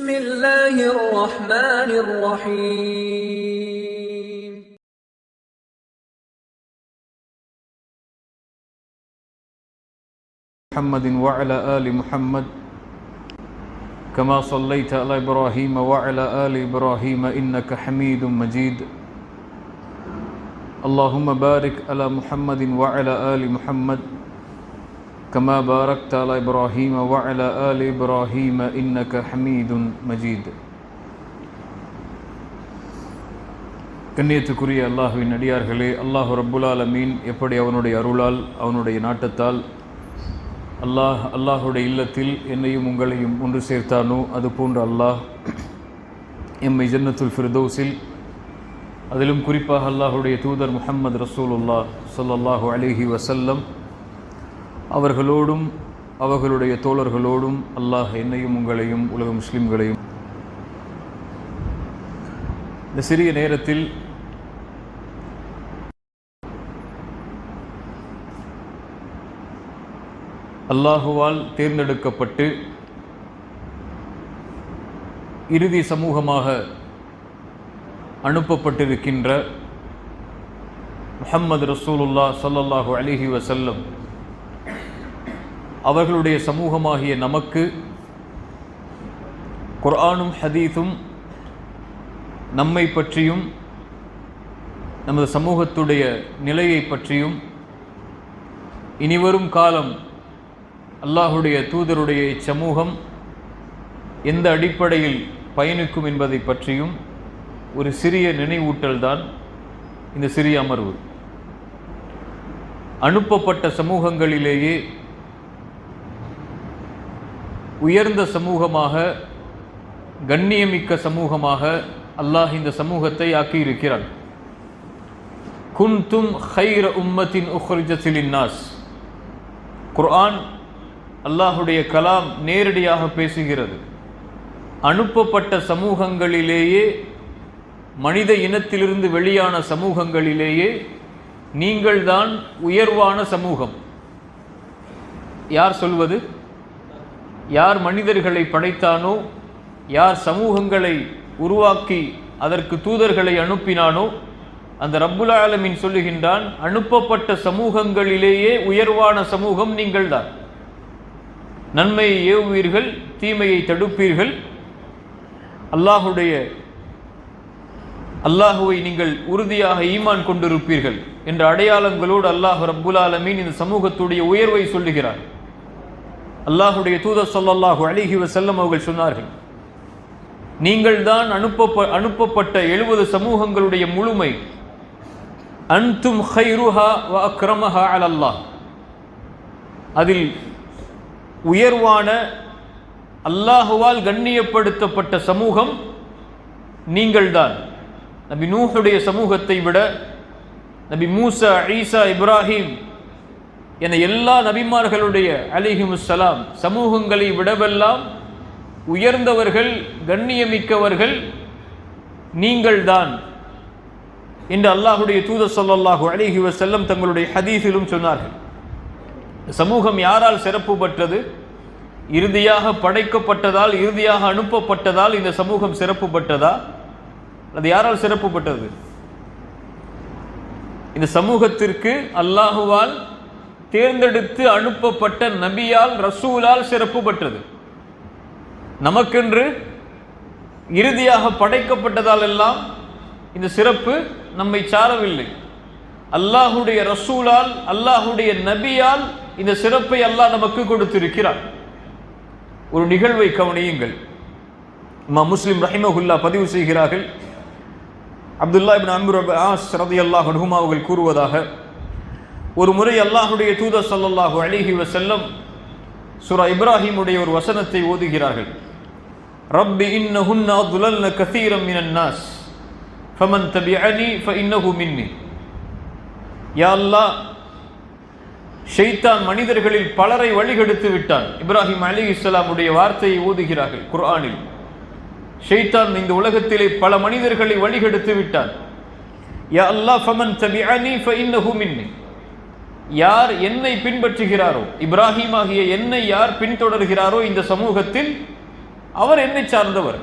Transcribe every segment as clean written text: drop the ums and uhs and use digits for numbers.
بسم الله الرحمن الرحيم محمد وعلى آل محمد كما صليت على إبراهيم وعلى آل إبراهيم إنك حميد مجيد اللهم بارك على محمد وعلى آل محمد كما باركت على إبراهيم وعلى آل إبراهيم إنك حميد مجيد. கண்ணியத்துக்குரிய அல்லாஹ்வின் அடியார்களே, அல்லாஹ் ரப்புல் ஆலமீன் எப்படி அவனுடைய அருளால் அவனுடைய நாட்டத்தால் அல்லாஹுடைய இல்லத்தில் என்னையும் உங்களையும் ஒன்று சேர்த்தானோ அதுபோன்று அல்லாஹ் எம்மை ஜன்னத்துல் ஃபிர்தௌஸில், அதிலும் குறிப்பாக அல்லாஹுடைய தூதர் முஹம்மது ரசூலுல்லாஹ் ஸல்லல்லாஹு அலைஹி வஸல்லம் அவர்களோடும் அவர்களுடைய தோழர்களோடும் அல்லாஹ் என்னையும் உங்களையும் உலக முஸ்லிம்களையும் இந்த சிறிய நேரத்தில் அல்லாஹுவால் தேர்ந்தெடுக்கப்பட்டு இறுதி சமூகமாக அனுப்பப்பட்டிருக்கின்ற முஹம்மது ரசூலுல்லாஹ் ஸல்லல்லாஹு அலைஹி வஸல்லம் அவர்களுடைய சமூகமாகிய நமக்கு குர்ஆனும் ஹதீஸும் நம்மை பற்றியும் நமது சமூகத்துடைய நிலையை பற்றியும் இனிவரும் காலம் அல்லாஹுடைய தூதருடைய இச்சமூகம் எந்த அடிப்படையில் பயணிக்கும் என்பதை பற்றியும் ஒரு சிறிய நினைவூட்டல் தான் இந்த சிறிய அமர்வு. அனுப்பப்பட்ட சமூகங்களிலேயே உயர்ந்த சமூகமாக, கண்ணியமிக்க சமூகமாக அல்லாஹ் இந்த சமூகத்தை ஆக்கியிருக்கிறான். குன்தும் ஹைர உம்மத்தின் உக்ரிஜத் லின்னாஸ். குர்ஆன் அல்லாஹுடைய கலாம் நேரடியாக பேசுகிறது. அனுப்பப்பட்ட சமூகங்களிலேயே, மனித இனத்திலிருந்து வெளியான சமூகங்களிலேயே நீங்கள்தான் உயர்வான சமூகம். யார் சொல்வது? யார் மனிதர்களை படைத்தானோ, யார் சமூகங்களை உருவாக்கி அதற்கு தூதர்களை அனுப்பினானோ அந்த ரப்புல் ஆலமீன் சொல்லுகின்றான், அனுப்பப்பட்ட சமூகங்களிலேயே உயர்வான சமூகம் நீங்கள்தான். நன்மையை ஏவுவீர்கள், தீமையை தடுப்பீர்கள், அல்லாஹுவை நீங்கள் உறுதியாக ஈமான் கொண்டிருப்பீர்கள் என்ற அடையாளங்களோடு அல்லாஹ் ரப்புல் ஆலமீன் இந்த சமூகத்துடைய உயர்வை சொல்லுகிறார். அல்லாஹுடைய தூதர் ஸல்லல்லாஹு அலைஹி வஸல்லம் அவர்கள் சொன்னார்கள், நீங்கள் தான் அனுப்பப்பட்ட 70 சமூகங்களுடைய முழுமை. அன்தும் ஹைருஹா வ அக்ரமஹா அலல்லாஹ். அதில் உயர்வான, அல்லாஹுவால் கண்ணியப்படுத்தப்பட்ட சமூகம் நீங்கள்தான். நபி நூஹுடைய சமூகத்தை விட, நபி மூசா, ஈசா, இப்ராஹிம் என எல்லா நபிமார்களுடைய அலைஹிமுஸ்ஸலாம் சமூகங்களை விடவெல்லாம் உயர்ந்தவர்கள், கண்ணியமிக்கவர்கள் நீங்கள்தான் என்று அல்லாஹுடைய தூதர் ஸல்லல்லாஹு அலைஹி வஸல்லம் தங்களுடைய ஹதீஸிலும் சொன்னார்கள். சமூகம் யாரால் சிறப்பு பெற்றது? இறுதியாக படைக்கப்பட்டதால், இறுதியாக அனுப்பப்பட்டதால் இந்த சமூகம் சிறப்பு பெற்றதா? அது யாரால் சிறப்பு பெற்றது? இந்த சமூகத்திற்கு அல்லாஹுவால் தேர்ந்தெடுத்து அனுப்பப்பட்ட நபியால், ரசூலால் சிறப்பு பெற்றது. நமக்கென்று இறுதியாக படைக்கப்பட்டதால் எல்லாம் இந்த சிறப்பு நம்மை சாரவில்லை. அல்லாஹுடைய ரசூலால், அல்லாஹுடைய நபியால் இந்த சிறப்பை அல்லாஹ் நமக்கு கொடுத்திருக்கிறார். ஒரு நிகழ்வை கவனியுங்கள். இமாம் முஸ்லிம் ரஹிமஹுல்லாஹ் பதிவு செய்கிறார்கள், அப்துல்லா இப்னு அம்ர் இப்னு ஆஸ் ரலியல்லாஹு அன்ஹுமா அவர்கள் கூறுவதாக, ஒரு முறை அல்லாஹுடைய தூதர் ஸல்லல்லாஹு அலைஹி வஸல்லம் சூரா இப்ராஹிமுடைய ஒரு வசனத்தை ஓதுகிறார்கள். ரப்பி இன்னஹுன்ன அضللن كثيرا من الناس فمن تبعني فإنه مني. யா அல்லாஹ், ஷைத்தான் மனிதர்களில் பலரை வழிகெடுத்து விட்டான். இப்ராஹிம் அலைஹிஸ்ஸலாமுடைய வார்த்தையை ஓதுகிறார்கள் குர்ஆனில். ஷைத்தான் இந்த உலகத்திலே பல மனிதர்களை வழிகெடுத்து விட்டான். யா அல்லாஹ், ஃபமன் தபிஅனி ஃபஇன்னஹு மின்னி. யார் என்னை பின்பற்றுகிறாரோ, இப்ராஹிம் ஆகிய என்னை யார் பின்தொடர்கிறாரோ இந்த சமூகத்தில் அவர் என்னை சார்ந்தவர்.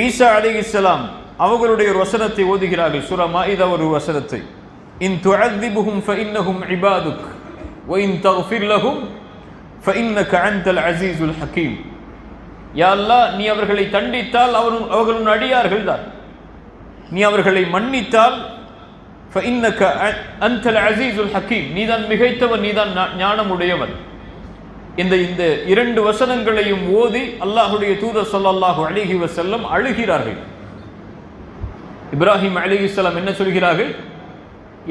ஈசா அலைஹிஸ்ஸலாம் அவர்களுடைய ஒரு வசனத்தை ஓதுகிறார்கள். சூரா மாஇதா ஒரு வசனத்தை, இன் துஅذிபுஹும் ஃபஇன்னஹும் இபாதுக் வ இன் தக்ஃபிர் லஹும் ஃபஇன்னக அன்தல் அஸீஸுல் ஹகீம். யா அல்லாஹ், நீ அவர்களை தண்டித்தால் அவர்கள் அடியார்கள் தான், நீ அவர்களை மன்னித்தால் ஃபஇன்னக அன்தல் அஸீஸுல் ஹகீம், நீதான் மிகைத்தவன், நீதான் ஞானமுடையவன். இந்த இரண்டு வசனங்களையும் ஓதி அல்லாஹ்வுடைய தூதர் ஸல்லல்லாஹு அலைஹி வஸல்லம் அழுகிறார்கள். இப்ராஹிம் அலைஹிஸ்ஸலாம் என்ன சொல்கிறார்கள்?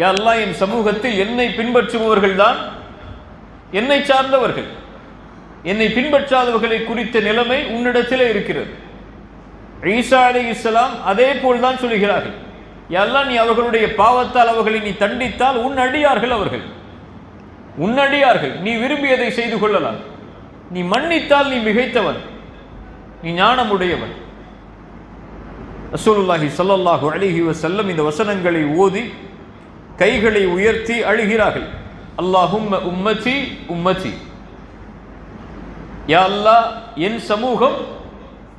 யா அல்லாஹ், என் சமூகத்தில் என்னை பின்பற்றுபவர்கள் தான் என்னை சார்ந்தவர்கள், என்னை பின்பற்றாதவர்களை குறித்த நிலைமை உன்னிடத்திலே இருக்கிறது. ஈசா அலைஹிஸ்ஸலாம் அதே போல் தான் சொல்கிறார்கள். யா அல்லாஹ், நீ அவர்களுடைய பாவத்தால் அவர்களை நீ தண்டித்தால் உன் அடியார்கள் அவர்கள், உன்னடியார்கள், நீ விரும்பியதை செய்து கொள்ளலாம். நீ மன்னித்தால் நீ மிகைத்தவன், நீ ஞானமுடையவன். ரசூலுல்லாஹி ஸல்லல்லாஹு அலைஹி வஸல்லம் இந்த வசனங்களை ஓதி கைகளை உயர்த்தி அழுகிறார்கள். அல்லாஹும்ம உம்மதி உம்மதி, யா அல்லாஹ், என் சமூகம்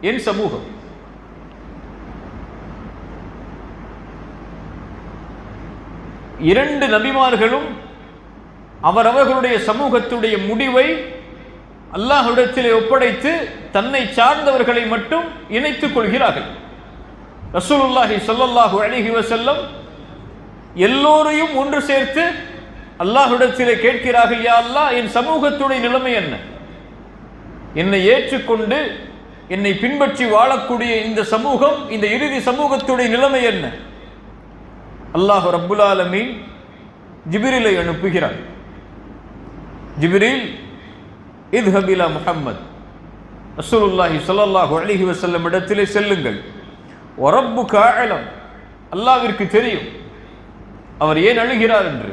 என் சமூகம். இரண்டு நபிமார்களும் அவரவர்களுடைய சமூகத்துடைய முடிவை அல்லாஹ்விடத்திலே ஒப்படைத்து தன்னை சார்ந்தவர்களை மட்டும் இணைத்துக் கொள்கிறார்கள். ரசூலுல்லாஹி ஸல்லல்லாஹு அலைஹி வஸல்லம் எல்லோரையும் ஒன்று சேர்த்து அல்லாஹ்விடத்திலே கேட்கிறார்கள், யா அல்லாஹ், என் சமூகத்துடைய நிலைமை என்ன? என்னை ஏற்றுக்கொண்டு என்னை பின்பற்றி வாழக்கூடிய இந்த சமூகம், இந்த இறுதி சமூகத்துடைய நிலைமை என்ன? அல்லாஹ் ரப்புல் ஆலமீன் ஜிப்ரீலை அனுப்புகிறார். ஜிப்ரீல், இத்ஹப் இலா முஹம்மத், ரசூலுல்லாஹி ஸல்லல்லாஹு அலைஹி வஸல்லம் இடத்திலே செல்லுங்கள். வரப்புக அஅலம், அல்லாஹ்விற்கு தெரியும் அவர் ஏன் அழுகிறார் என்று.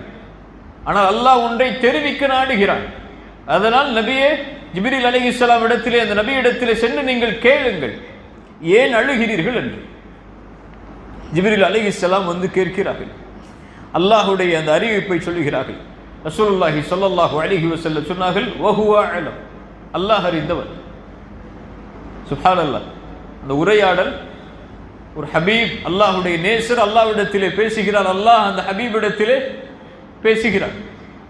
ஆனால் அல்லாஹ் ஒன்றை தெரிவிக்க நாடுகிறான். அதனால் நபியே, ஜிப்ரீல் அலைஹிஸ்ஸலாம் இடத்திலே, அந்த நபி இடத்திலே சென்று நீங்கள் கேளுங்கள் ஏன் அழுகிறீர்கள் என்று. ஜிப்ரீல் அலைஹிஸ்ஸலாம் வந்து கேட்கிறார்கள். அல்லாஹ்வுடைய அந்த அறிவிப்பை சொல்லுகிறார்கள். ரசூலுல்லாஹி ஸல்லல்லாஹு அலைஹி வஸல்லம் சொன்னார்கள், வஹுவ அலம், அல்லாஹ் அறிந்தவர். சுப்ஹானல்லாஹ். அந்த உரையாடல், ஒரு ஹபீப், அல்லாஹ்வுடைய நேசர் அல்லாஹ்விடத்திலே பேசுகிறார். அல்லாஹ் அந்த ஹபீபிடத்திலே பேசுகிறார்.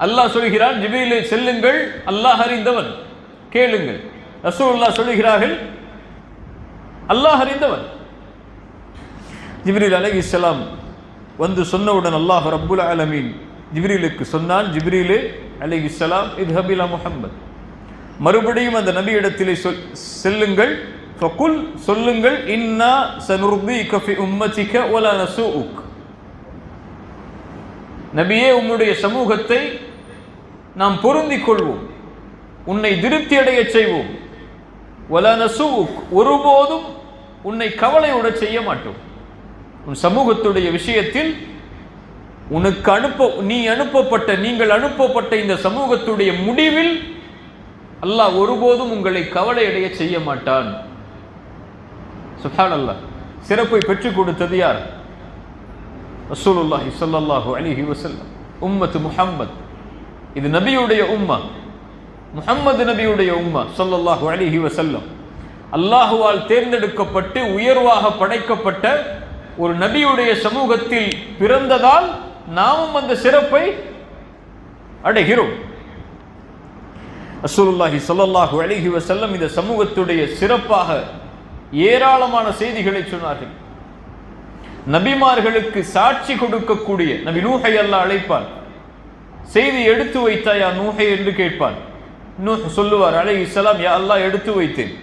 அல்லாஹ் சொல்கிறான், ஜிப்ரீலே செல்லுங்கள், அல்லாஹ் அறிந்தவன், கேளுங்கள். ரசூலுல்லாஹ் சொல்கிறார்கள், அல்லாஹ் அறிந்தவன். ஜிப்ரீல் அலைஹிஸ்ஸலாம் வந்து சொன்னவுடன் அல்லாஹ் ரப்புல் ஆலமீன் ஜிப்ரீலுக்கு சொன்னான், ஜிப்ரீலே அலைஹிஸ்ஸலாம், இத்ஹப் இலா முஹம்மத், மறுபடியும் அந்த நபி இடத்திலே செல்லுங்கள், ஃபகுல், சொல்லுங்கள், இன்னா சனுர்தீக ஃபி உம்மதிக வலா நஸூஉக், நபியே, உம்முடைய சமூகத்தை நாம் பொருந்திக் கொள்வோம், உன்னை திருப்தி அடைய செய்வோம். வலா நஸூஉக், ஒருபோதும் உன்னை கவலையோட செய்ய மாட்டோம். உன் சமூகத்துடைய விஷயத்தில் நீங்கள் அனுப்பப்பட்ட இந்த சமூகத்துடைய முடிவில் அல்லாஹ் ஒருபோதும் உங்களை கவலையடைய செய்ய மாட்டான். சுப்ஹானல்லாஹ். சிறப்பை பெற்றுக் கொடுத்தது யார்? ரசூலுல்லாஹி ஸல்லல்லாஹு அலைஹி வஸல்லம். உம்மத்து முஹம்மத், இது நபியுடைய உம்மா, முஹம்மது நபியுடைய உம்மா ஸல்லல்லாஹு அலைஹி வஸல்லம். அல்லாஹுவால் தேர்ந்தெடுக்கப்பட்டு உயர்வாக படைக்கப்பட்ட ஒரு நபியுடைய சமூகத்தில் பிறந்ததால் நாமும் அந்த சிறப்பை அடைகிறோம். ரசூலுல்லாஹி ஸல்லல்லாஹு அலைஹி வஸல்லம் இந்த சமூகத்துடைய சிறப்பாக ஏராளமான செய்திகளை சொன்னார்கள். நபிமார்களுக்கு சாட்சி கொடுக்கக்கூடிய நபி நூஹை அல்லாஹ் அழைப்பான். செய்தி எடுத்து வைத்தாயா நூஹை என்று கேட்பான். நூஹ் சொல்லுவார் அலைஹிஸ்ஸலாம், யா அல்லாஹ், எடுத்து வைத்தேன்.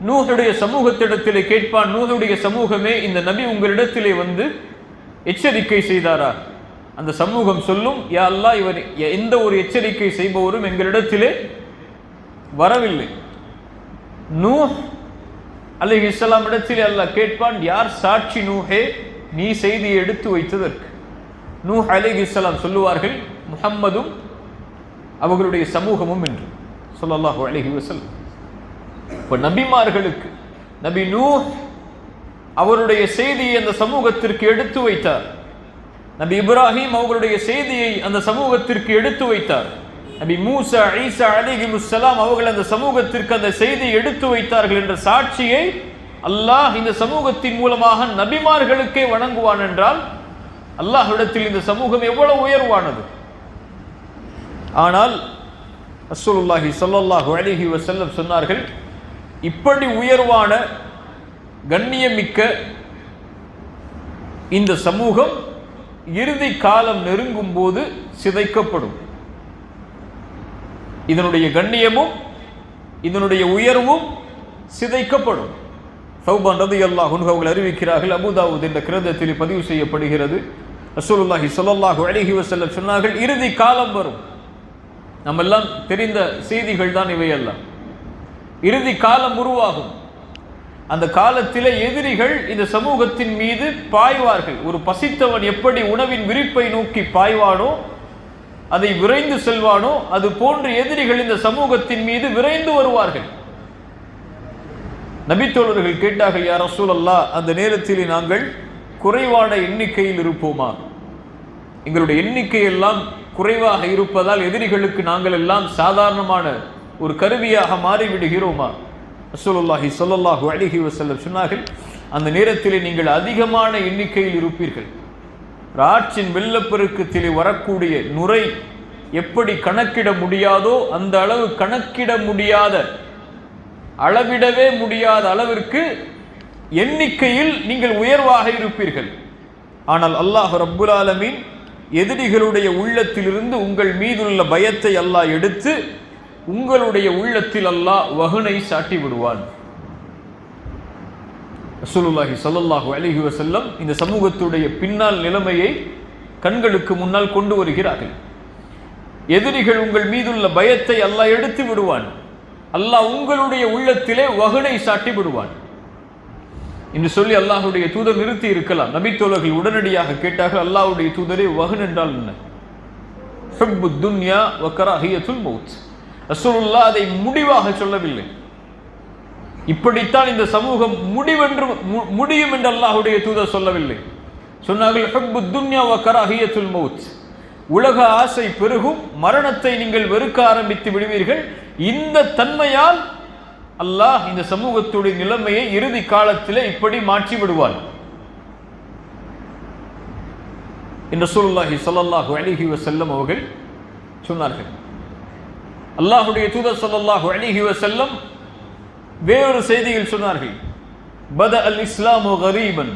நூஹுடைய சமூகத்திடத்திலே கேட்பான், நூஹுடைய சமூகமே, இந்த நபி உங்களிடத்திலே வந்து எச்சரிக்கை செய்தாரா? அந்த சமூகம் சொல்லும், யா அல்லாஹ், இவர் எந்த ஒரு எச்சரிக்கை செய்பவரும் எங்களிடத்திலே வரவில்லை. நூஹ் அலைஹிஸ்ஸலாம் இடத்திலே அல்லாஹ் கேட்பான், யார் சாட்சி நூஹே, நீ செய்தியை எடுத்து வைத்ததற்கு? நூஹ் அலைஹிஸ்ஸலாம் சொல்லுவார்கள், முஹம்மதும் அவர்களுடைய சமூகமும் என்று ஸல்லல்லாஹு அலைஹி வஸல்லம். இப்ப நபிமார்களுக்கு நபி நூஹ் அவருடைய செய்தியை அந்த சமூகத்திற்கு எடுத்து வைத்தார். நபி இப்ராஹிம் அவர்களுடைய செய்தியை அந்த சமூகத்திற்கு எடுத்து வைத்தார். நபி மூசா ஈசா அலைஹிமுஸ்ஸலாம் அவர்கள் அந்த சமூகத்திற்கு அந்த செய்தியை எடுத்து வைத்தார்கள் என்ற சாட்சியை அல்லாஹ் இந்த சமூகத்தின் மூலமாக நபிமார்களுக்கே வழங்குவான் என்றால் அல்லாஹ்விடத்தில் இந்த சமூகம் எவ்வளவு உயர்வானது. ஆனால் ரசூலுல்லாஹி ஸல்லல்லாஹு அலைஹி வஸல்லம் சொன்னார்கள், இப்படி உயர்வான கண்ணியமிக்க இந்த சமூகம் இறுதி காலம் நெருங்கும் போது சிதைக்கப்படும். இதனுடைய கண்ணியமும் இதனுடைய உயர்வும் சிதைக்கப்படும். சௌபான் ரலியல்லாஹு அன்ஹு அவர்கள் அறிவிக்கிறார்கள், அபூதாவூத் என்ற கிரந்தத்தில் பதிவு செய்யப்படுகிறது, ரசூலுல்லாஹி ஸல்லல்லாஹு அலைஹி வஸல்லம் சொன்னார்கள், இறுதி காலம் வரும். நம்ம எல்லாம் தெரிந்த செய்திகள் தான் இவையெல்லாம். இறுதி காலம் உருவாகும். அந்த காலத்திலே எதிரிகள் இந்த சமூகத்தின் மீது பாய்வார்கள். ஒரு பசித்தவன் எப்படி உணவின் விரிப்பை நோக்கி பாய்வானோ, அதை விரைந்து செல்வானோ, அது போன்று எதிரிகள் இந்த சமூகத்தின் மீது விரைந்து வருவார்கள். நபித்தோழர்கள் கேட்டார்கள், யா ரசூலல்லாஹ், அந்த நேரத்தில் நாங்கள் குறைவான எண்ணிக்கையில் இருப்போமா? எங்களுடைய எண்ணிக்கை எல்லாம் குறைவாக இருப்பதால் எதிரிகளுக்கு நாங்கள் எல்லாம் சாதாரணமான ஒரு கருவியாக மாறிவிடுகிறோமா? ரசூலுல்லாஹி ஸல்லல்லாஹு அலைஹி வஸல்லம் சொன்னார்கள், அந்த நேரத்திலே நீங்கள் அதிகமான எண்ணிக்கையில் இருப்பீர்கள். ஆற்றின் வெள்ளப்பெருக்கத்திலே வரக்கூடிய நுரை எப்படி கணக்கிட முடியாதோ அந்த அளவு கணக்கிட முடியாத, அளவிடவே முடியாத அளவிற்கு எண்ணிக்கையில் நீங்கள் உயர்வாக இருப்பீர்கள். ஆனால் அல்லாஹ் ரப்புல் ஆலமீன் எதிரிகளுடைய உள்ளத்திலிருந்து உங்கள் மீதுள்ள பயத்தை அல்லாஹ் எடுத்து உங்களுடைய உள்ளத்தில் அல்லாஹ் வஹனை சாட்டி விடுவான். ரசூலுல்லாஹி ஸல்லல்லாஹு அலைஹி வஸல்லம் இந்த சமூகத்துடைய பின்னால் நிலைமையை கண்களுக்கு முன்னால் கொண்டு வருகிறார்கள். எதிரிகள் உங்கள் மீதுள்ள பயத்தை அல்லாஹ் எடுத்து விடுவான். அல்லாஹ் உங்களுடைய உள்ளத்திலே வஹனை சாட்டி விடுவான் என்று சொல்லி அல்லாஹ்வுடைய தூதர் நிறுத்தி இருக்கலாம். நபித்தோழர்கள் உடனடியாக கேட்டார்கள், அல்லாஹ்வுடைய தூதரே, வஹன் என்றால் என்ன? ஹுப்புத் துன்யா வ கராஹியத்துல் மௌத். ரசூலுல்லாஹ் அதை முடிவாக சொல்லவில்லை. இப்படித்தான் இந்த சமூகம் முடியும் என்று அல்லாஹ்வுடைய தூதர் சொல்லவில்லை. சொன்னார்கள், ஹுப்புத் துன்யா வ கராஹியத்துல் மௌத். உலக ஆசை பெருகும், மரணத்தை நீங்கள் வெறுக்க ஆரம்பித்து விடுவீர்கள். இந்த தன்மையால் அல்லாஹ் இந்த சமூகத்துடைய நிலைமையை இறுதி காலத்திலே இப்படி மாற்றி விடுவார் என்று ரசூலுல்லாஹி ஸல்லல்லாஹு அலைஹி வஸல்லம் அவர்கள் சொன்னார்கள். அல்லாஹ்வுடைய தூதர் ஸல்லல்லாஹு அலைஹி வஸல்லம் வேறொரு செய்தியில் சொன்னார்கள், பத அல் இஸ்லாமு கரீபன்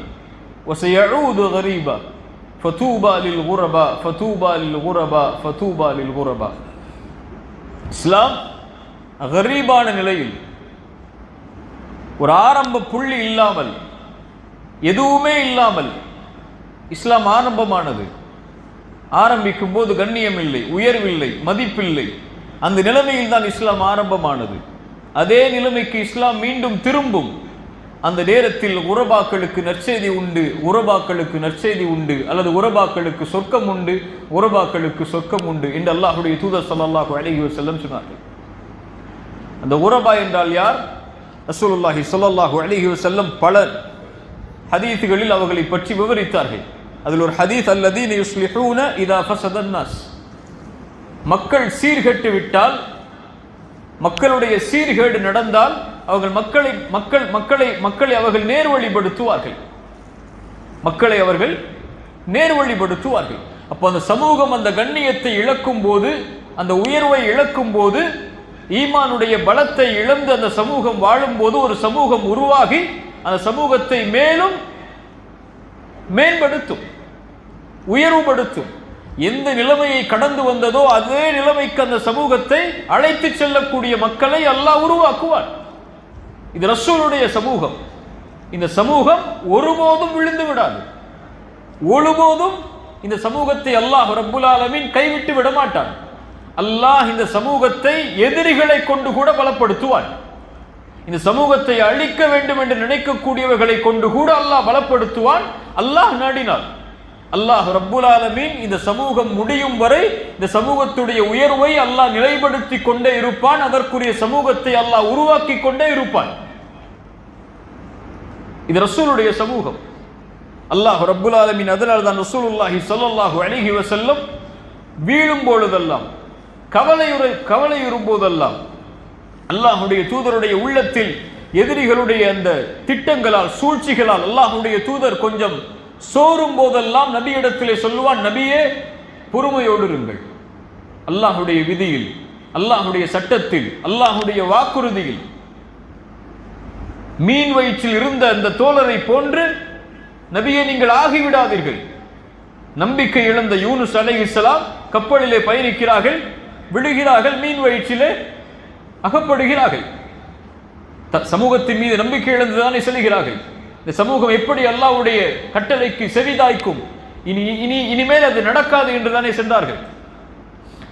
வ சயஊது கரீபா ஃபதூபா லில் குரபா ஃபதூபா லில் குரபா ஃபதூபா லில் குரபா. இஸ்லாம் கரீபான நிலையில், ஒரு ஆரம்ப புள்ளி இல்லாமல், எதுவுமே இல்லாமல் இஸ்லாம் ஆரம்பமானது. ஆரம்பிக்கும் போது கண்ணியம் இல்லை, உயர்வில்லை, மதிப்பில்லை. அந்த நிலைமையில் தான் இஸ்லாம் ஆரம்பமானது. அதே நிலைமைக்கு இஸ்லாம் மீண்டும் திரும்பும். அந்த நேரத்தில் உரபாக்களுக்கு நற்செய்தி உண்டு, உரபாக்களுக்கு நற்செய்தி உண்டு, அல்லது உரபாக்களுக்கு சொர்க்கம் உண்டு, உரபாக்களுக்கு சொர்க்கம் உண்டு என்று அல்லாஹ்வுடைய தூதர் ஸல்லல்லாஹு அலைஹி வஸல்லம் சொன்னார்கள். அந்த உரபா என்றால் யார்? ரசூலுல்லாஹி ஸல்லல்லாஹு அலைஹி வஸல்லம் பல ஹதீஸ்களில் அவர்களை பற்றி விவரித்தார்கள். அதில் ஒரு ஹதீஸ், அல்லதீன யுஸ்லிஹூன இதா ஃபஸதன் நாஸ். மக்கள் சீர்கெட்டு விட்டால், மக்களுடைய சீர்கேடு நடந்தால் அவர்கள் மக்களை அவர்கள் நேர்வழிப்படுத்துவார்கள். மக்களை அவர்கள் நேர்வழிப்படுத்துவார்கள். அப்போ அந்த சமூகம் அந்த கண்ணியத்தை இழக்கும் போது, அந்த உயர்வை இழக்கும் போது, ஈமானுடைய பலத்தை இழந்து அந்த சமூகம் வாழும்போது ஒரு சமூகம் உருவாகி அந்த சமூகத்தை மேலும் மேம்படுத்தும், உயர்வுபடுத்தும். எந்த நிலைமையை கடந்து வந்ததோ அதே நிலைமைக்கு அந்த சமூகத்தை அழைத்து செல்லக்கூடிய மக்களை அல்லாஹ் உருவாக்குவார். இது ரசூலுடைய சமூகம். இந்த சமூகம் ஒருபோதும் விழுந்து விடாது. ஒருபோதும் இந்த சமூகத்தை அல்லாஹ் ரப்புல் ஆலமீன் கைவிட்டு விட மாட்டான். அல்லாஹ் இந்த சமூகத்தை எதிரிகளை கொண்டு கூட பலப்படுத்துவான். இந்த சமூகத்தை அழிக்க வேண்டும் என்று நினைக்கக்கூடியவர்களை கொண்டு கூட அல்லாஹ் பலப்படுத்துவான், அல்லாஹ் நாடினார். அல்லாஹ் ரப்புல் ஆலமீன் இந்த சமூகம் முடியும் வரை இந்த சமூகத்துடைய உயர்வை அல்லாஹ் நிலைப்படுத்தி கொண்டே இருப்பான். அதற்குரிய சமூகத்தை அல்லாஹ் உருவாக்கி கொண்டே இருப்பான். இது ரசூலுடைய சமூகம். அல்லாஹ் ரப்புல் ஆலமீன் அதனால் தான் ரசூலுல்லாஹி ஸல்லல்லாஹு அலைஹி வஸல்லம் வீழும் பொழுதெல்லாம், கவலையுறும் போதெல்லாம், அல்லாஹுடைய தூதருடைய உள்ளத்தில் எதிரிகளுடைய அந்த திட்டங்களால் சூழ்ச்சிகளால் அல்லாஹுடைய தூதர் கொஞ்சம் சோறும் போதெல்லாம் நபியிடத்திலே சொல்லுவான், நபியே பொறுமையோடு இருங்கள். அல்லாஹுடைய விதியில், அல்லாஹுடைய சட்டத்தில், அல்லாஹுடைய வாக்குறுதியில் மீன் வயிற்றில் இருந்த அந்த தோழரை போன்று நபியே நீங்கள் ஆகிவிடாதீர்கள். நம்பிக்கை இழந்த யூனுஸ் அலைஹிஸ்ஸலாம் கப்பலிலே பயணிக்கிறார்கள், விழுகிறார்கள், மீன் வயிற்றிலே அகப்படுகிறார்கள். சமூகத்தின் மீது நம்பிக்கை இழந்துதானே செல்கிறார்கள். இந்த சமூகம் எப்படி அல்லாஹ்வுடைய கட்டளைக்கு செவிதாய்க்கும், இனிமேல் அது நடக்காது என்றுதானே சென்றார்கள்.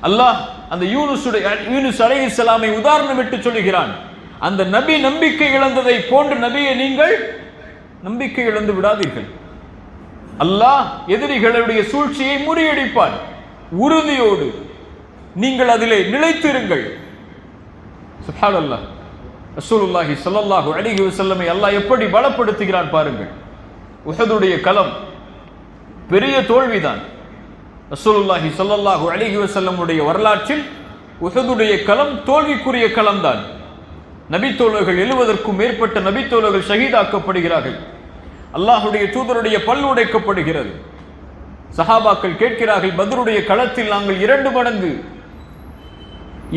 அல்லாஹ் அந்த யூனுஸ் அலைஹிஸ்ஸலாமை உதாரணம் விட்டு சொல்லுகிறான், அந்த நபி நம்பிக்கை இழந்ததை போன்று நபியை நீங்கள் நம்பிக்கை இழந்து விடாதீர்கள். அல்லாஹ் எதிரிகளுடைய சூழ்ச்சியை முறியடிப்பான். உறுதியோடு நீங்கள் அதிலே நிலைத்திருங்கள். சுப்ஹானல்லாஹ். ரசூலுல்லாஹி ஸல்லல்லாஹு அலைஹி வஸல்லம் அல்லாஹ் எப்படி பலப்படுத்துகிறான் பாருங்கள். உஹதுடைய களம் பெரிய தோல்விதான். ரசூலுல்லாஹி ஸல்லல்லாஹு அலைஹி வஸல்லம் உடைய வரலாற்றில் உஹதுடைய களம் தோல்விக்குரிய களம்தான். நபித்தோழர்கள் 70க்கும் மேற்பட்ட நபித்தோழர்கள் ஷஹீதாக்கப்படுகிறார்கள். அல்லாஹுடைய தூதருடைய பல் உடைக்கப்படுகிறது. சஹாபாக்கள் கேட்கிறார்கள், பத்ருடைய களத்தில் நாங்கள் 2 மடங்கு,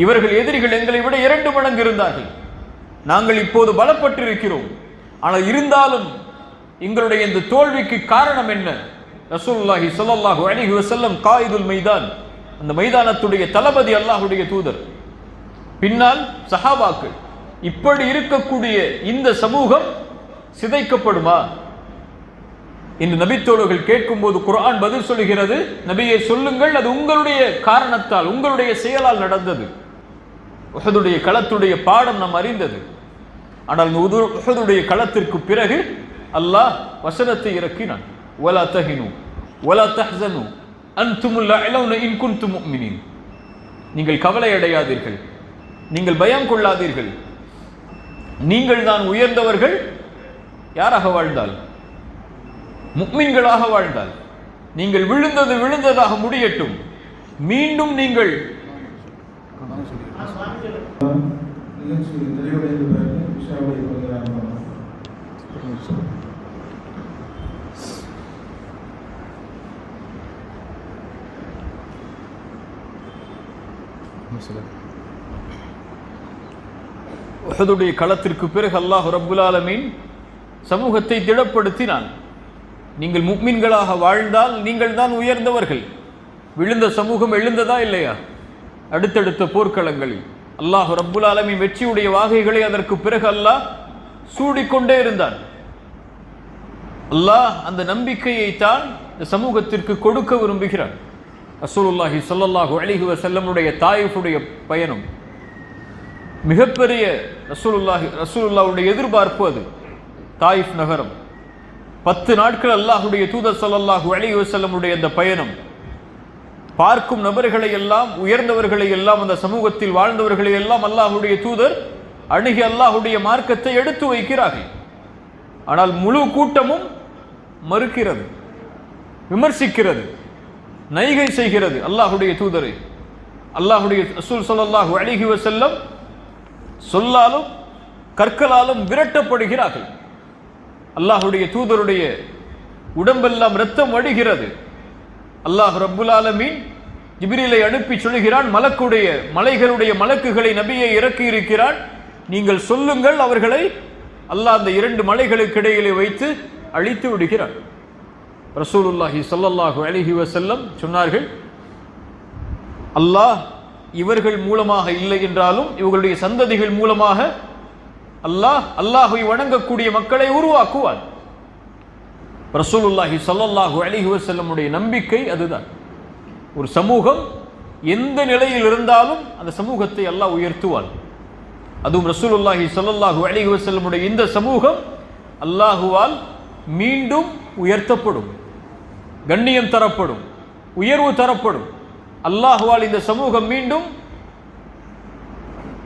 இவர்கள் எதிரிகள் எங்களை விட 2 மடங்கு இருந்தார்கள், நாங்கள் இப்போது பலப்பட்டிருக்கிறோம், ஆனால் இருந்தாலும் எங்களுடைய இந்த தோல்விக்கு காரணம் என்ன? ரசூலுல்லாஹி ஸல்லல்லாஹு அலைஹி வஸல்லம் காயிதுல் மைதான், அந்த மைதானத்துடைய தளபதி அல்லாஹுடைய தூதர். பின்னால் சஹாபாக்கள். இப்படி இருக்கக்கூடிய இந்த சமூகம் சிதைக்கப்படுமா என்று நபித்தோழர்கள் கேட்கும் போது குர்ஆன் பதில் சொல்லுகிறது, நபியை சொல்லுங்கள், அது உங்களுடைய காரணத்தால், உங்களுடைய செயலால் நடந்தது. உஹதுடைய களத்துடைய பாடம் நாம் அறிந்தது. ஆனால் உஹதுடைய களத்திற்கு பிறகு அல்லாஹ் வசனத்தை இறக்கினான், வலா தஹினு வலா தஹ்ஸனு அன்துமுல் அலௌன இன் குன்தும் முஃமினீன். நீங்கள் கவலை அடையாதீர்கள், நீங்கள் பயம் கொள்ளாதீர்கள், நீங்கள் தான் உயர்ந்தவர்கள். யாராக வாழ்ந்தால்? முஃமின்களாக வாழ்ந்தால். நீங்கள் விழுந்ததாக முடியட்டும், மீண்டும் நீங்கள் உஹதுடைய களத்திற்கு பிறகு அல்லாஹ் ரப்புல் ஆலமீன் சமூகத்தை திடப்படுத்தினான். நீங்கள் முஃமின்களாக வாழ்ந்தால் நீங்கள் தான் உயர்ந்தவர்கள். விழுந்த சமூகம் எழுந்ததா இல்லையா? அடுத்தடுத்த போர்க்களங்களில் அல்லாஹ் ரப்புல் ஆலமீன் வெற்றியுடைய வாகைகளை அதற்கு பிறகு அல்லாஹ் சூடிக்கொண்டே இருந்தான். அல்லாஹ் அந்த நம்பிக்கையை தான் இந்த சமூகத்திற்கு கொடுக்க விரும்புகிறான். ரசூலுல்லாஹி ஸல்லல்லாஹு அலைஹி வஸல்லமுடைய தாயிஃபுடைய பயணம் மிகப்பெரிய ரசூலுல்லாஹ்வுடைய எதிர்பார்ப்பு. அது தாயிஃப் நகரம் 10 நாட்கள் அல்லாஹுடைய தூதர் ஸல்லல்லாஹு அலைஹி வஸல்லமுடைய அந்த பயணம். பார்க்கும் நபர்களை எல்லாம், உயர்ந்தவர்களை எல்லாம், அந்த சமூகத்தில் வாழ்ந்தவர்களை எல்லாம் அல்லாஹுடைய தூதர் அணுகி அல்லாஹுடைய மார்க்கத்தை எடுத்து வைக்கிறார்கள். ஆனால் முழு கூட்டமும் மறுக்கிறது, விமர்சிக்கிறது, நைகை செய்கிறது அல்லாஹுடைய தூதரை. அல்லாஹுடைய ரசூல் ஸல்லல்லாஹு அலைஹி வஸல்லம் சொல்லாலும் கற்களாலும் விரட்டப்படுகிறார்கள். அல்லாஹுடைய தூதருடைய உடம்பெல்லாம் இரத்தம் வடிகிறது. அல்லாஹ் ரப்புல் ஆலமீன் ஜிப்ரீலை அனுப்பி சொல்கிறான், மலைகளுடைய மலக்குகளை நபியை இறக்கி இருக்கிறான், நீங்கள் சொல்லுங்கள், அவர்களை அல்லாஹ் அந்த 2 மலைகளுக்கு இடையிலே வைத்து அழித்து விடுகிறான். ரசூலுல்லாஹி ஸல்லல்லாஹு அலைஹி வஸல்லம் சொன்னார்கள், அல்லாஹ் இவர்கள் மூலமாக இல்லை என்றாலும் இவர்களுடைய சந்ததிகள் மூலமாக அல்லாஹ்வை வணங்கக்கூடிய மக்களை உருவாக்குவான். ரசூலுல்லாஹி ஸல்லல்லாஹு அலைஹி வஸல்லமுடைய நம்பிக்கை அதுதான். ஒரு சமூகம் எந்த நிலையில் இருந்தாலும் அந்த சமூகத்தை அல்லாஹ் உயர்த்துவான். அதுவும் ரசூலுல்லாஹி ஸல்லல்லாஹு அலைஹி வஸல்லமுடைய இந்த சமூகம் அல்லாஹுவால் மீண்டும் உயர்த்தப்படும், கண்ணியம் தரப்படும், உயர்வு தரப்படும். அல்லாஹுவால் இந்த சமூகம் மீண்டும்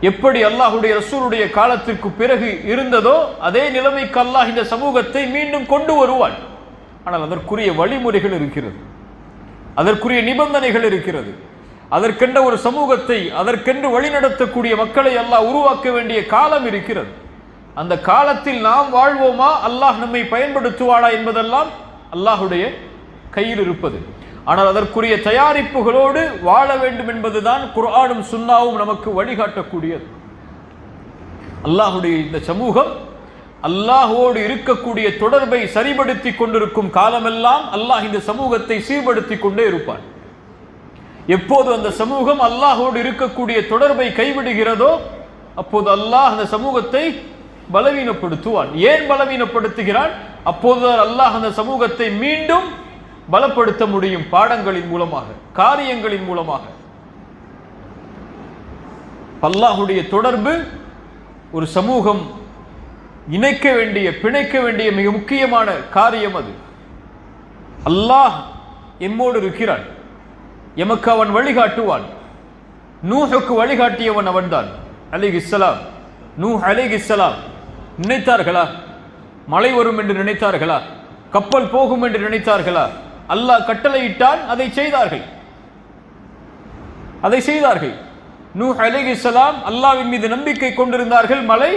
எப்படி அல்லாஹுடைய ரசூலுடைய காலத்திற்கு பிறகு இருந்ததோ அதே நிலைமைக்கு அல்லாஹ் இந்த சமூகத்தை மீண்டும் கொண்டு வருவான். ஆனால் அதற்குரிய வழிமுறைகள் இருக்கிறது, அதற்குரிய நிபந்தனைகள் இருக்கிறது. அதற்கென்ற ஒரு சமூகத்தை, அதற்கென்று வழிநடத்தக்கூடிய மக்களை அல்லாஹ் உருவாக்க வேண்டிய காலம் இருக்கிறது. அந்த காலத்தில் நாம் வாழ்வோமா, அல்லாஹ் நம்மை பயன்படுத்துவாளா என்பதெல்லாம் அல்லாஹுடைய கையில் இருப்பது. ஆனால் அதற்குரிய தயாரிப்புகளோடு வாழ வேண்டும் என்பதுதான் குர்ஆனும் சுன்னாவும் நமக்கு வழிகாட்டக்கூடியது. அல்லாஹுடைய இந்த சமூகம் அல்லாஹோடு இருக்கக்கூடிய தொடர்பை சரிபடுத்தி கொண்டிருக்கும் காலமெல்லாம் அல்லாஹ் இந்த சமூகத்தை சீர்படுத்தி கொண்டே இருப்பான். எப்போது அந்த சமூகம் அல்லாஹோடு இருக்கக்கூடிய தொடர்பை கைவிடுகிறதோ அப்போது அல்லாஹ் அந்த சமூகத்தை பலவீனப்படுத்துவான். ஏன் பலவீனப்படுத்துகிறான்? அப்போதுதான் அல்லாஹ் அந்த சமூகத்தை மீண்டும் பலப்படுத்த முடியும். பாடங்களின் மூலமாக, காரியங்களின் மூலமாக. அல்லாஹுடைய தொடர்பு ஒரு சமூகம் இணைக்க வேண்டிய, பிணைக்க வேண்டிய மிக முக்கியமான காரியம். அது அல்லாஹ் எம்மோடு இருக்கிறான், எமக்கு அவன் வழிகாட்டுவான். நூஹுக்கு வழிகாட்டியவன் அவன்தான் அலைஹிஸ்ஸலாம். நூஹ் அலைஹிஸ்ஸலாம் நினைத்தார்களா மழை வரும் என்று நினைத்தார்களா? கப்பல் போகும் என்று நினைத்தார்களா? அல்லாஹ் கட்டளையிட்டான், அதை செய்தார்கள். நூஹ் அலைஹிஸ்ஸலாம் அல்லாஹ்வின் மீது நம்பிக்கை கொண்டிருந்தார்கள். மழை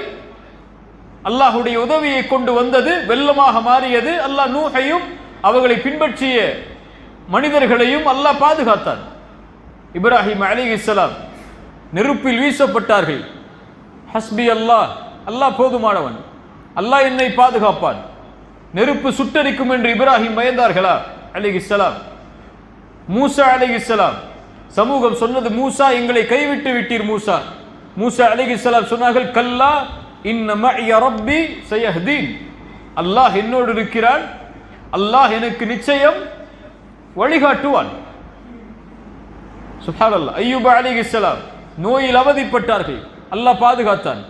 அல்லாஹுடைய உதவியை கொண்டு வந்தது, வெள்ளமாக மாறியது. அல்லாஹ் நூஹையும் அவர்களை பின்பற்றிய மனிதர்களையும் அல்லாஹ் பாதுகாத்தான். இப்ராஹிம் அலைஹிஸ்ஸலாம் நெருப்பில் வீசப்பட்டார்கள். ஹஸ்பி அல்லாஹ், அல்லாஹ் போதுமானவன், அல்லாஹ் என்னை பாதுகாப்பான். நெருப்பு சுட்டரிக்கும் என்று இப்ராஹிம் பயந்தார்களா அலைஹிஸ்ஸலாம்? மூசா அலைஹிஸ்ஸலாம் சமூகம் சொன்னது, மூசா எங்களை கைவிட்டு விட்டீர் மூசா. மூசா அலைஹிஸ்ஸலாம் சொன்னார்கள், கல்லா இன்ன மஇய ரப்பி சயஹ்தீன். அல்லாஹ் என்னோடு இருக்கிறான், அல்லாஹ் எனக்கு நிச்சயம் வழிகாட்டுவான். சுப்ஹானல்லாஹ். அய்யூப் அலைஹிஸ்ஸலாம் நோயில் அவதிப்பட்டார்கள், அல்லாஹ் பாதுகாத்தான்.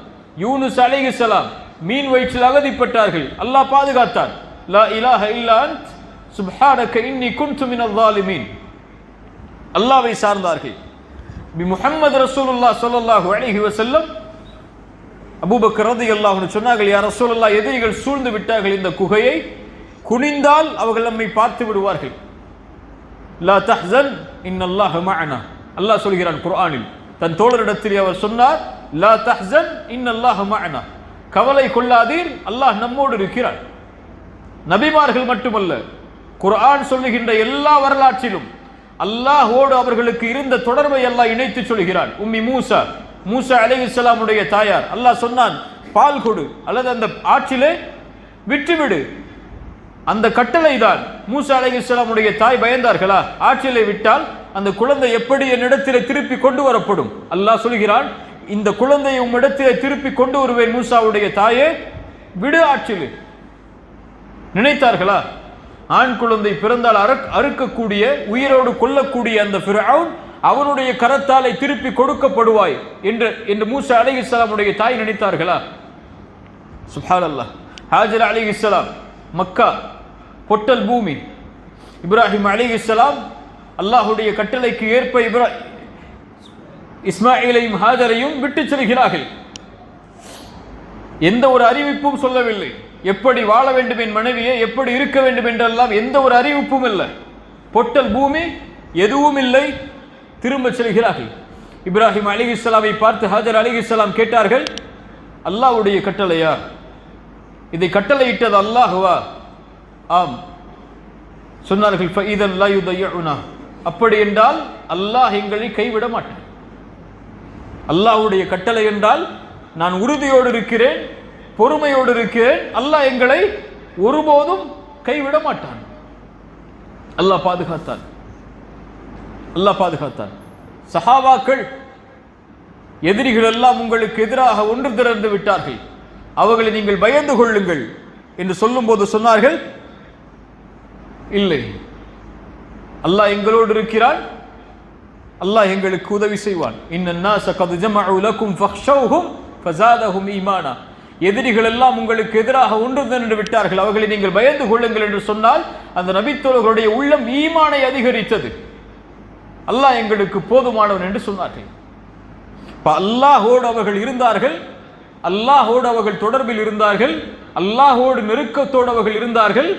யூனுஸ் அலைஹிஸ்ஸலாம் மீன் வயிற்றில் அவதிப்பட்டார்கள், அல்லாஹ் பாதுகாத்தான். லா இலாஹ இல்லா அன்த் சுப்ஹானக இன்னி குன்து மினல் ஸாலிமீன். அல்லாஹ்வை சார்ந்தார்கள். முஹம்மது ரசூலுல்லாஹ் ஸல்லல்லாஹு அலைஹி வஸல்லம் அபூபக்கர் ரலியல்லாஹு அன்ஹு சொன்னார்கள், யா ரசூலுல்லாஹ், எதிரிகள் சூழ்ந்து விட்டார்கள் இந்த குகையை, குனிந்தால் அவர்கள் நம்மை பார்த்து விடுவார்கள். லா தஹ்சன் இன்னல்லாஹ மஅனா. அல்லாஹ் சொல்கிறான் குர்ஆனில், தன் தோழரிடத்தில் அவர் சொன்னார், லா தஹ்சன் இன்னல்லாஹ மஅனா, கவலை கொள்ளாதீர், அல்லாஹ் நம்மோடு இருக்கிறான். நபிமார்கள் மட்டுமல்ல, குர்ஆன் சொல்லுகின்ற எல்லா வரலாற்றிலும் அல்லாஹோடு அவர்களுக்கு இருந்த தொடர்பை அல்லாஹ் இணைத்து சொல்கிறான். உம்மி மூசா, மூசா அலைஹிஸ்ஸலாமுடைய தாயார், அல்லாஹ் சொன்னான், பால் கொடு அல்லது அந்த ஆற்றிலே விட்டுவிடு. அந்த கட்டளை தான். மூசா அலைஹிஸ்ஸலாமுடைய தாய் பயந்தார்களா? ஆற்றிலே விட்டால் அந்த குழந்தை எப்படி என்னிடத்திலே திருப்பி கொண்டு வரப்படும்? அல்லாஹ் சொல்கிறான், இந்த குழந்தையை உம்மிடத்திலே திருப்பி கொண்டு வருவேன் மூசாவுடைய தாயே, விடு ஆற்றிலே. நினைத்தார்களா? ஆண் குழந்தை பிறந்தால் அறுக்கக்கூடிய, உயிரோடு கொல்லக்கூடிய அந்த ஃபிர்அவுன் அவனுடைய கரத்தாலே திருப்பி கொடுக்கப்படுவாய் என்று மூசா அலைஹிஸ்ஸலாமுடைய தாய் நினைத்தார்களா? சுப்ஹானல்லாஹ். ஹாஜர் அலைஹிஸ்ஸலாம் மக்கா பொட்டல் பூமி. இப்ராஹிம் அலைஹிஸ்ஸலாம் அல்லாஹுடைய கட்டளைக்கு ஏற்ப இஸ்மாயிலையும் ஹாஜரையும் விட்டு செல்கிறார்கள். எந்த ஒரு அறிவிப்பும் சொல்லவில்லை. எப்படி வாழ வேண்டும் என் மனைவியை, எப்படி இருக்க வேண்டும் என்றெல்லாம் எந்த ஒரு அறிவிப்பும் இல்லை. பொட்டல் பூமி, எதுவும் இல்லை. திரும்ப செல்கிறார்கள். இப்ராஹிம் அலைஹிஸ்ஸலாமை பார்த்து ஹாஜர் அலைஹிஸ்ஸலாம் கேட்டார்கள், அல்லாஹ்வுடைய கட்டளையா? இதை கட்டளையிட்டது அல்லாஹ்வா? ஆம். சொன்னார்கள், ஃபஇதன் லா யுதய்யுனா, அப்படி என்றால் அல்லாஹ் எங்களை கைவிட மாட்டான். அல்லாஹ்வுடைய கட்டளை என்றால் நான் உறுதியோடு இருக்கிறேன், பொறுமையோடு இருக்கிறேன், அல்லாஹ் எங்களை ஒருபோதும் கைவிட மாட்டான். அல்லாஹ் பாதுகாத்தான், அல்லாஹ் பாதுகாத்தான். சஹாபாக்கள், எதிரிகள் எல்லாம் உங்களுக்கு எதிராக ஒன்று திரண்டு விட்டார்கள், அவர்களை நீங்கள் பயந்து கொள்ளுங்கள் என்று சொல்லும் போது சொன்னார்கள், இல்லை, அல்லாஹ் எங்களோடு இருக்கிறான், அல்லாஹ் எங்களுக்கு உதவி செய்வான். இன்னன்னாஸ கத் ஜமஉ லகும் ஃபக்ஷௌஹும் ஃபஸாதஹும் ஈமானா. எதிரிகள் எல்லாம் உங்களுக்கு எதிராக ஒன்று திரண்டு விட்டார்கள், அவர்களை நீங்கள் பயந்து கொள்ளுங்கள் என்று சொன்னால் அந்த நபித்தோழர்களுடைய உள்ளம் ஈமானை அதிகரித்தது. அல்லாஹ் எங்களுக்கு போதுமானவன் என்று சொன்னார்கள். அல்லாஹோடு அவர்கள் இருந்தார்கள், அல்லாஹோடு அவர்கள் தொடர்பில் இருந்தார்கள், அல்லாஹோடு நெருக்கத்தோடு அவர்கள் இருந்தார்கள்.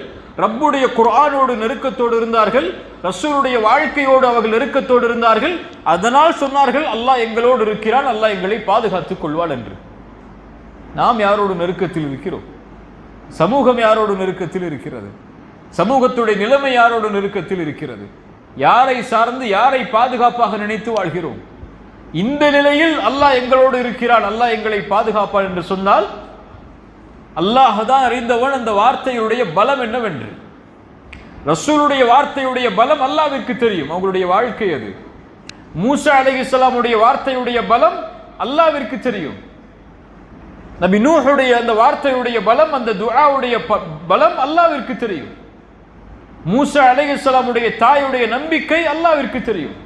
ரப்புடைய குர்ஆனோடு நெருக்கத்தோடு இருந்தார்கள், ரசூலுடைய வாழ்க்கையோடு அவர்கள் நெருக்கத்தோடு இருந்தார்கள். அதனால் சொன்னார்கள் அல்லாஹ் எங்களோடு இருக்கிறான், அல்லாஹ் எங்களை பாதுகாத்துக் கொள்வான் என்று. நாம் யாரோடு நெருக்கத்தில் இருக்கிறோம்? சமூகம் யாரோடு நெருக்கத்தில் இருக்கிறது? சமூகத்துடைய நிலைமை யாரோடு நெருக்கத்தில் இருக்கிறது? யாரை சார்ந்து யாரை பாதுகாப்பாக நினைத்து வாழ்கிறோம்? இந்த நிலையில் அல்லாஹ் எங்களோடு இருக்கிறான், அல்லாஹ் எங்களை பாதுகாப்பான் என்று சொன்னால் அல்லாஹ் தான் அறிந்தவன் அந்த வார்த்தையுடைய பலம் என்னவென்று. ரசூலுடைய வார்த்தையுடைய பலம் அல்லாஹ்விற்கு தெரியும், அவங்களுடைய வாழ்க்கை அது. மூசா அலைஹிஸ்ஸலாமுடைய வார்த்தையுடைய பலம் அல்லாஹ்விற்கு தெரியும். நபி நூஹுடைய அந்த வார்த்தையுடைய பலம், அந்த துஆவுடைய பலம் அல்லாஹ்விற்கு தெரியும். மூசா அலைஹிஸ்ஸலாமுடைய தாயுடைய நம்பிக்கை அல்லாஹ்விற்கு தெரியும்.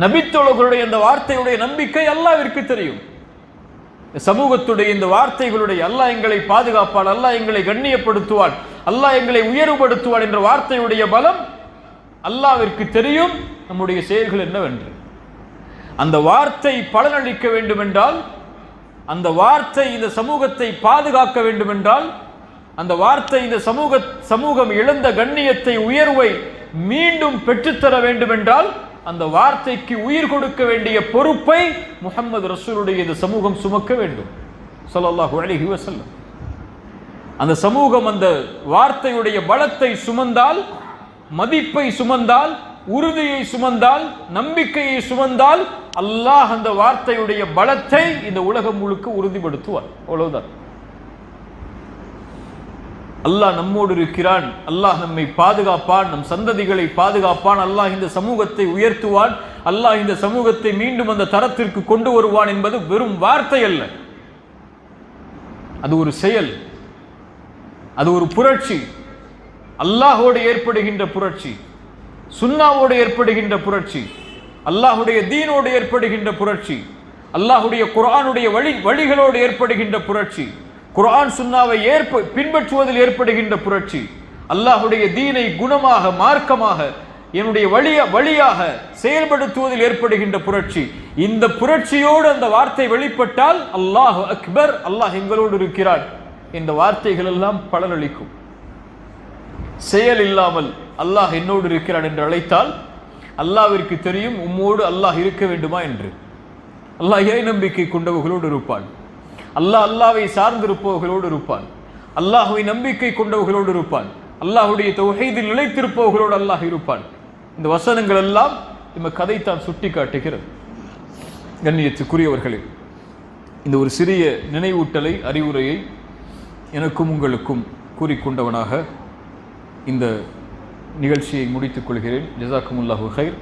நபித்தோழர்களுடைய அந்த வார்த்தையுடைய நம்பிக்கை அல்லாஹ்விற்கு தெரியும். சமூகத்துடைய இந்த வார்த்தைகளுடைய அல்லாஹ் எங்களை பாதுகாப்பான், அல்லாஹ் எங்களை கண்ணியப்படுத்துவான், அல்லாஹ் எங்களை உயர்வுபடுத்துவான் என்ற வார்த்தையுடைய பலம் அல்லாஹ்விற்கு தெரியும். நம்முடைய செயல்கள் என்னவென்று அந்த வார்த்தை பலனளிக்க வேண்டும் என்றால், அந்த வார்த்தை இந்த சமூகத்தை பாதுகாக்க வேண்டும் என்றால், அந்த வார்த்தை இந்த சமூகம் இழந்த கண்ணியத்தை உயர்வை மீண்டும் பெற்றுத்தர வேண்டும் என்றால், அந்த வார்த்தைக்கு உயிர் கொடுக்க வேண்டிய பொறுப்பை முஹம்மது ரசூலுடைய இந்த சமூகம் சுமக்க வேண்டும் ஸல்லல்லாஹு அலைஹி வஸல்லம். அந்த சமூகம் அந்த வார்த்தையுடைய பலத்தை சுமந்தால், மதிப்பை சுமந்தால், உறுதியை சுமந்தால், நம்பிக்கையை சுமந்தால், அல்லாஹ் அந்த வார்த்தையுடைய பலத்தை இந்த உலகம் முழுக்க உறுதிப்படுத்துவார். அவ்வளவுதான். அல்லாஹ் நம்மோடு இருக்கிறான், அல்லாஹ் நம்மை பாதுகாப்பான், நம் சந்ததிகளை பாதுகாப்பான், அல்லாஹ் இந்த சமூகத்தை உயர்த்துவான், அல்லாஹ் இந்த சமூகத்தை மீண்டும் அந்த தரத்திற்கு கொண்டு வருவான் என்பது வெறும் வார்த்தை அல்ல, அது ஒரு செயல், அது ஒரு புரட்சி. அல்லாஹோடு ஏற்படுகின்ற புரட்சி, சுன்னாவோடு ஏற்படுகின்ற புரட்சி, அல்லாஹுடைய தீனோடு ஏற்படுகின்ற புரட்சி, அல்லாஹுடைய குர்ஆனுடைய வழிகளோடு ஏற்படுகின்ற புரட்சி, குர்ஆன் சுன்னாவை பின்பற்றுவதில் ஏற்படுகின்ற புரட்சி, அல்லாஹுடைய தீனை குணமாக மார்க்கமாக என்னுடைய வழியாக செயல்படுத்துவதில் ஏற்படுகின்ற புரட்சி. இந்த புரட்சியோடு அந்த வார்த்தை வெளிப்பட்டால் அல்லாஹு அக்பர், அல்லாஹ் எங்களோடு இருக்கிறான் என்ற வார்த்தைகள் எல்லாம் பலனளிக்கும். செயல் இல்லாமல் அல்லாஹ் என்னோடு இருக்கிறான் என்று அழைத்தால் அல்லாஹ்விற்கு தெரியும் உம்மோடு அல்லாஹ் இருக்க வேண்டுமா என்று. அல்லாஹ் இறை நம்பிக்கை கொண்டவர்களோடு இருப்பான், அல்லாஹ் அல்லாஹ்வை சார்ந்திருப்பவர்களோடு இருப்பான், அல்லாஹ்வை நம்பிக்கை கொண்டவர்களோடு இருப்பான், அல்லாஹ்வுடைய தௌஹீதில் நிலைத்திருப்பவர்களோடு அல்லாஹ் இருப்பான். இந்த வசனங்கள் எல்லாம் நம்ம கதைத்தான் சுட்டி காட்டுகிறது. கண்ணியத்துக்குரியவர்களே, இந்த ஒரு சிறிய நினைவூட்டலை, அறிவுரையை எனக்கும் உங்களுக்கும் கூறிக்கொண்டவனாக இந்த நிகழ்ச்சியை முடித்துக் கொள்கிறேன். ஜஸாக்குமுல்லாஹு கைர்.